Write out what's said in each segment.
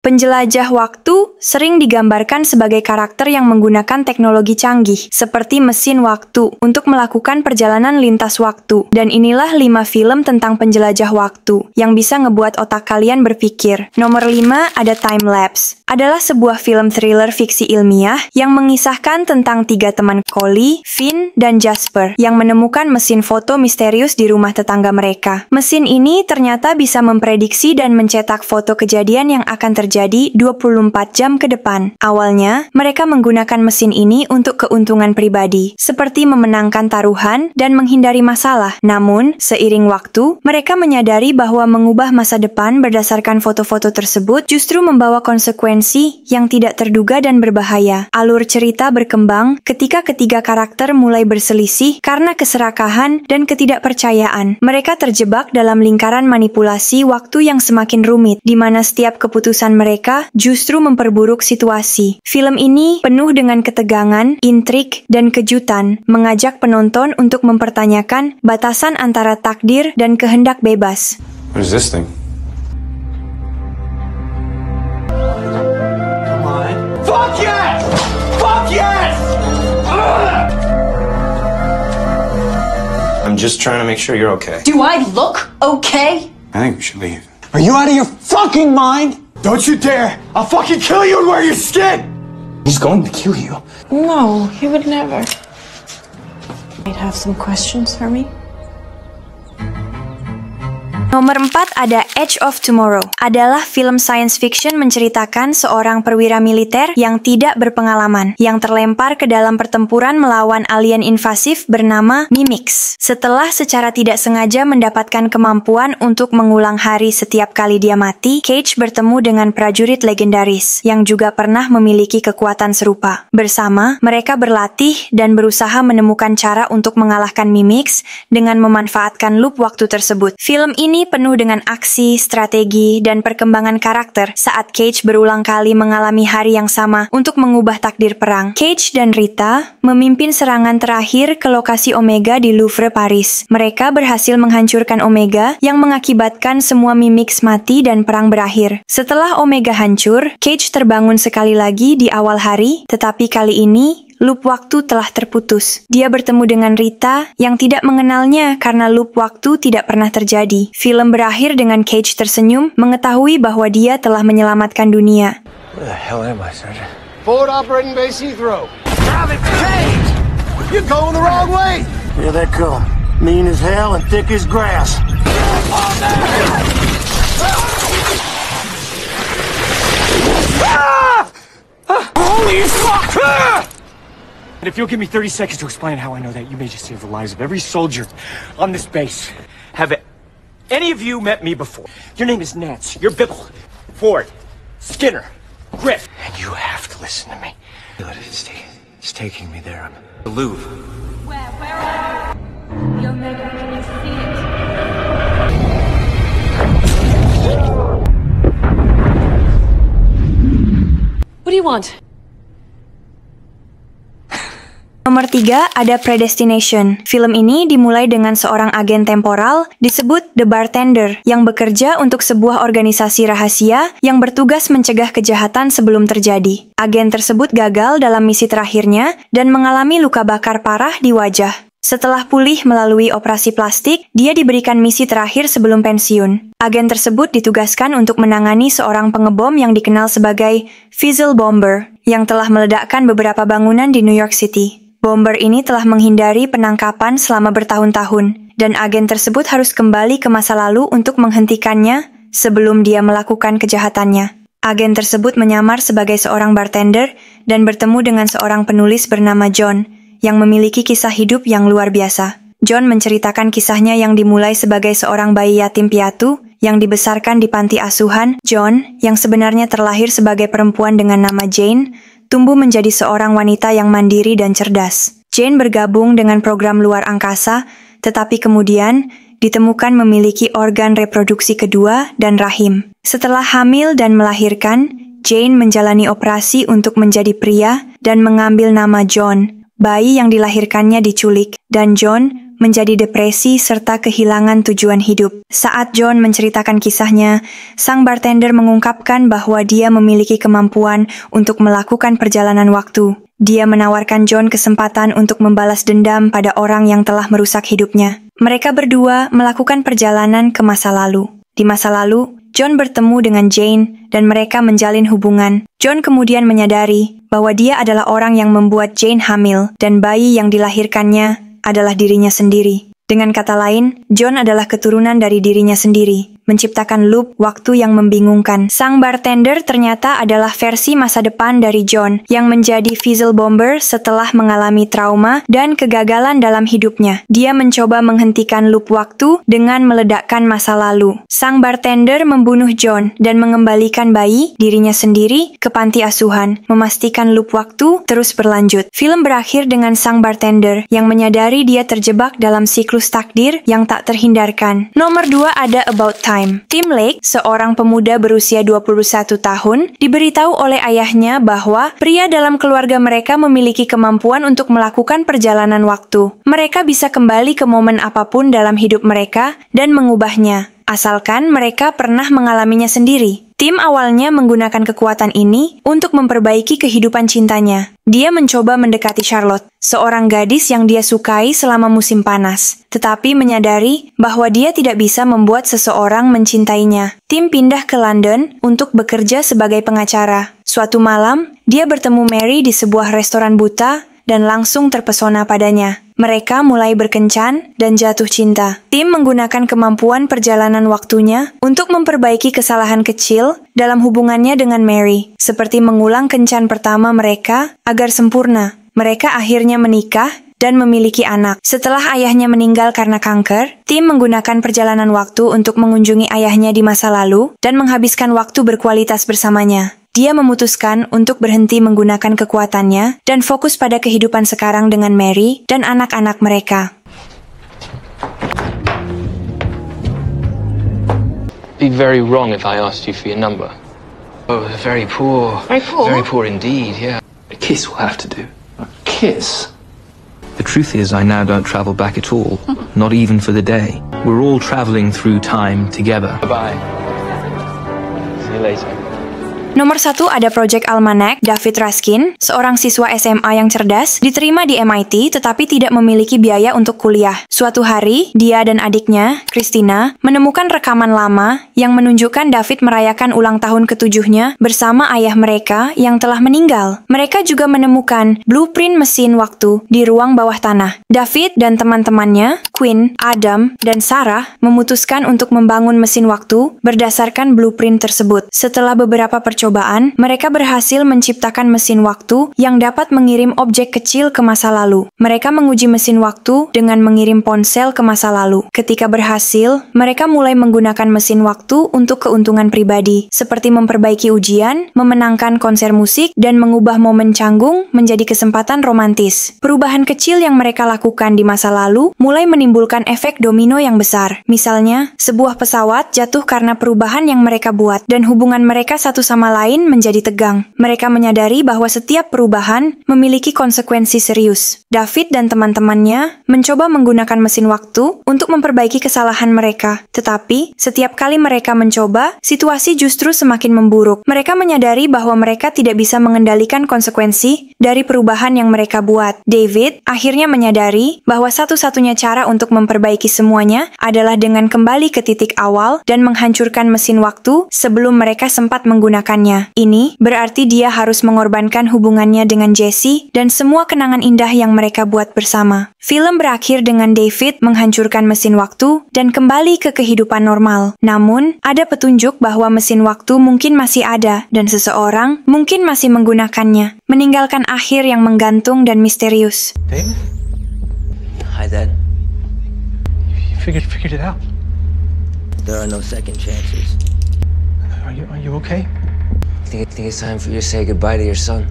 Penjelajah waktu sering digambarkan sebagai karakter yang menggunakan teknologi canggih, seperti mesin waktu, untuk melakukan perjalanan lintas waktu. Dan inilah 5 film tentang penjelajah waktu, yang bisa ngebuat otak kalian berpikir. Nomor 5 ada Time Lapse. Adalah sebuah film thriller fiksi ilmiah yang mengisahkan tentang 3 teman Collie, Finn, dan Jasper yang menemukan mesin foto misterius di rumah tetangga mereka. Mesin ini ternyata bisa memprediksi dan mencetak foto kejadian yang akan terjadi 24 jam ke depan. Awalnya, mereka menggunakan mesin ini untuk keuntungan pribadi, seperti memenangkan taruhan dan menghindari masalah. Namun, seiring waktu, mereka menyadari bahwa mengubah masa depan berdasarkan foto-foto tersebut justru membawa konsekuensi yang tidak terduga dan berbahaya. Alur cerita berkembang ketika ketiga karakter mulai berselisih karena keserakahan dan ketidakpercayaan. Mereka terjebak dalam lingkaran manipulasi waktu yang semakin rumit, di mana setiap keputusan mereka justru memperburuk situasi. Film ini penuh dengan ketegangan, intrik, dan kejutan, mengajak penonton untuk mempertanyakan batasan antara takdir dan kehendak bebas. What is this thing? Come on. Fuck yes! Fuck yes! I'm just trying to make sure you're okay. Do I look okay? I think we should leave. Are you out of your fucking mind? Don't you dare! I'll fucking kill you and wear your skin! He's going to kill you. No, he would never. Might have some questions for me? Nomor 4 ada Edge of Tomorrow. Adalah film science fiction menceritakan seorang perwira militer yang tidak berpengalaman, yang terlempar ke dalam pertempuran melawan alien invasif bernama Mimics. Setelah secara tidak sengaja mendapatkan kemampuan untuk mengulang hari setiap kali dia mati, Cage bertemu dengan prajurit legendaris yang juga pernah memiliki kekuatan serupa. Bersama, mereka berlatih dan berusaha menemukan cara untuk mengalahkan Mimics dengan memanfaatkan loop waktu tersebut. Film ini penuh dengan aksi, strategi, dan perkembangan karakter saat Cage berulang kali mengalami hari yang sama untuk mengubah takdir perang. Cage dan Rita memimpin serangan terakhir ke lokasi Omega di Louvre, Paris. Mereka berhasil menghancurkan Omega yang mengakibatkan semua Mimics mati dan perang berakhir. Setelah Omega hancur, Cage terbangun sekali lagi di awal hari, tetapi kali ini loop waktu telah terputus. Dia bertemu dengan Rita yang tidak mengenalnya karena loop waktu tidak pernah terjadi. Film berakhir dengan Cage tersenyum mengetahui bahwa dia telah menyelamatkan dunia. Where the hell am I, Sergeant? Forward operating base Heathrow. Have it, Cage! You're going the wrong way! Here they come. Mean as hell and thick as grass. Holy fuck! And if you'll give me 30 seconds to explain how I know that, you may just save the lives of every soldier on this base. Have any of you met me before? Your name is Nance. You're Bibble, Ford, Skinner, Griff. And you have to listen to me. It's taking me there. I'm the Louvre. Where are you? The Omega, can you see it? What do you want? Nomor 3 ada Predestination. Film ini dimulai dengan seorang agen temporal disebut The Bartender yang bekerja untuk sebuah organisasi rahasia yang bertugas mencegah kejahatan sebelum terjadi. Agen tersebut gagal dalam misi terakhirnya dan mengalami luka bakar parah di wajah. Setelah pulih melalui operasi plastik, dia diberikan misi terakhir sebelum pensiun. Agen tersebut ditugaskan untuk menangani seorang pengebom yang dikenal sebagai Fizzle Bomber yang telah meledakkan beberapa bangunan di New York City. Bomber ini telah menghindari penangkapan selama bertahun-tahun, dan agen tersebut harus kembali ke masa lalu untuk menghentikannya sebelum dia melakukan kejahatannya. Agen tersebut menyamar sebagai seorang bartender dan bertemu dengan seorang penulis bernama John, yang memiliki kisah hidup yang luar biasa. John menceritakan kisahnya yang dimulai sebagai seorang bayi yatim piatu yang dibesarkan di panti asuhan. John, yang sebenarnya terlahir sebagai perempuan dengan nama Jane, tumbuh menjadi seorang wanita yang mandiri dan cerdas. Jane bergabung dengan program luar angkasa, tetapi kemudian ditemukan memiliki organ reproduksi kedua dan rahim. Setelah hamil dan melahirkan, Jane menjalani operasi untuk menjadi pria dan mengambil nama John. Bayi yang dilahirkannya diculik, dan John menjadi depresi serta kehilangan tujuan hidup. Saat John menceritakan kisahnya, sang bartender mengungkapkan bahwa dia memiliki kemampuan untuk melakukan perjalanan waktu. Dia menawarkan John kesempatan untuk membalas dendam pada orang yang telah merusak hidupnya. Mereka berdua melakukan perjalanan ke masa lalu. Di masa lalu, John bertemu dengan Jane dan mereka menjalin hubungan. John kemudian menyadari bahwa dia adalah orang yang membuat Jane hamil dan bayi yang dilahirkannya adalah dirinya sendiri. Dengan kata lain, John adalah keturunan dari dirinya sendiri, menciptakan loop waktu yang membingungkan. Sang bartender ternyata adalah versi masa depan dari John yang menjadi Fizzle Bomber setelah mengalami trauma dan kegagalan dalam hidupnya. Dia mencoba menghentikan loop waktu dengan meledakkan masa lalu. Sang bartender membunuh John dan mengembalikan bayi, dirinya sendiri, ke panti asuhan, memastikan loop waktu terus berlanjut. Film berakhir dengan sang bartender yang menyadari dia terjebak dalam siklus takdir yang tak terhindarkan. Nomor 2 ada About Time. Tim Lake, seorang pemuda berusia 21 tahun, diberitahu oleh ayahnya bahwa pria dalam keluarga mereka memiliki kemampuan untuk melakukan perjalanan waktu. Mereka bisa kembali ke momen apapun dalam hidup mereka dan mengubahnya, asalkan mereka pernah mengalaminya sendiri. Tim awalnya menggunakan kekuatan ini untuk memperbaiki kehidupan cintanya. Dia mencoba mendekati Charlotte, seorang gadis yang dia sukai selama musim panas, tetapi menyadari bahwa dia tidak bisa membuat seseorang mencintainya. Tim pindah ke London untuk bekerja sebagai pengacara. Suatu malam, dia bertemu Mary di sebuah restoran buta dan langsung terpesona padanya. Mereka mulai berkencan dan jatuh cinta. Tim menggunakan kemampuan perjalanan waktunya untuk memperbaiki kesalahan kecil dalam hubungannya dengan Mary, seperti mengulang kencan pertama mereka agar sempurna. Mereka akhirnya menikah dan memiliki anak. Setelah ayahnya meninggal karena kanker, Tim menggunakan perjalanan waktu untuk mengunjungi ayahnya di masa lalu dan menghabiskan waktu berkualitas bersamanya. Dia memutuskan untuk berhenti menggunakan kekuatannya dan fokus pada kehidupan sekarang dengan Mary dan anak-anak mereka. It'd be very wrong if I asked you for your number. Oh, very poor. Very poor? Very poor indeed, yeah. A kiss will have to do. A kiss? The truth is, I now don't travel back at all, not even for the day. We're all traveling through time together. Bye-bye. See you later. Nomor 1 ada Project Almanac. David Raskin, seorang siswa SMA yang cerdas, diterima di MIT tetapi tidak memiliki biaya untuk kuliah. Suatu hari, dia dan adiknya, Christina, menemukan rekaman lama yang menunjukkan David merayakan ulang tahun ke-7-nya bersama ayah mereka yang telah meninggal. Mereka juga menemukan blueprint mesin waktu di ruang bawah tanah. David dan teman-temannya, Quinn, Adam, dan Sarah, memutuskan untuk membangun mesin waktu berdasarkan blueprint tersebut. Setelah beberapa percobaan, mereka berhasil menciptakan mesin waktu yang dapat mengirim objek kecil ke masa lalu. Mereka menguji mesin waktu dengan mengirim ponsel ke masa lalu. Ketika berhasil, mereka mulai menggunakan mesin waktu untuk keuntungan pribadi, seperti memperbaiki ujian, memenangkan konser musik, dan mengubah momen canggung menjadi kesempatan romantis. Perubahan kecil yang mereka lakukan di masa lalu mulai menimbulkan efek domino yang besar. Misalnya, sebuah pesawat jatuh karena perubahan yang mereka buat, dan hubungan mereka satu sama lain menjadi tegang. Mereka menyadari bahwa setiap perubahan memiliki konsekuensi serius. David dan teman-temannya mencoba menggunakan mesin waktu untuk memperbaiki kesalahan mereka. Tetapi, setiap kali mereka mencoba, situasi justru semakin memburuk. Mereka menyadari bahwa mereka tidak bisa mengendalikan konsekuensi dari perubahan yang mereka buat. David akhirnya menyadari bahwa satu-satunya cara untuk memperbaiki semuanya adalah dengan kembali ke titik awal dan menghancurkan mesin waktu sebelum mereka sempat menggunakannya. Ini berarti dia harus mengorbankan hubungannya dengan Jesse dan semua kenangan indah yang mereka buat bersama. Film berakhir dengan David menghancurkan mesin waktu dan kembali ke kehidupan normal. Namun, ada petunjuk bahwa mesin waktu mungkin masih ada dan seseorang mungkin masih menggunakannya, meninggalkan akhir yang menggantung dan misterius. Babe? Hi, Dad. You figured it out. There are no second chances. Are you okay? I think it's time for you to say goodbye to your son.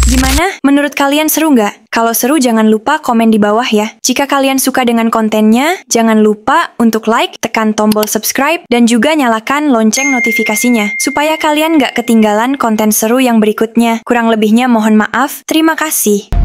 Gimana? Menurut kalian seru nggak? Kalau seru jangan lupa komen di bawah ya. Jika kalian suka dengan kontennya, jangan lupa untuk like, tekan tombol subscribe, dan juga nyalakan lonceng notifikasinya. Supaya kalian nggak ketinggalan konten seru yang berikutnya. Kurang lebihnya mohon maaf. Terima kasih.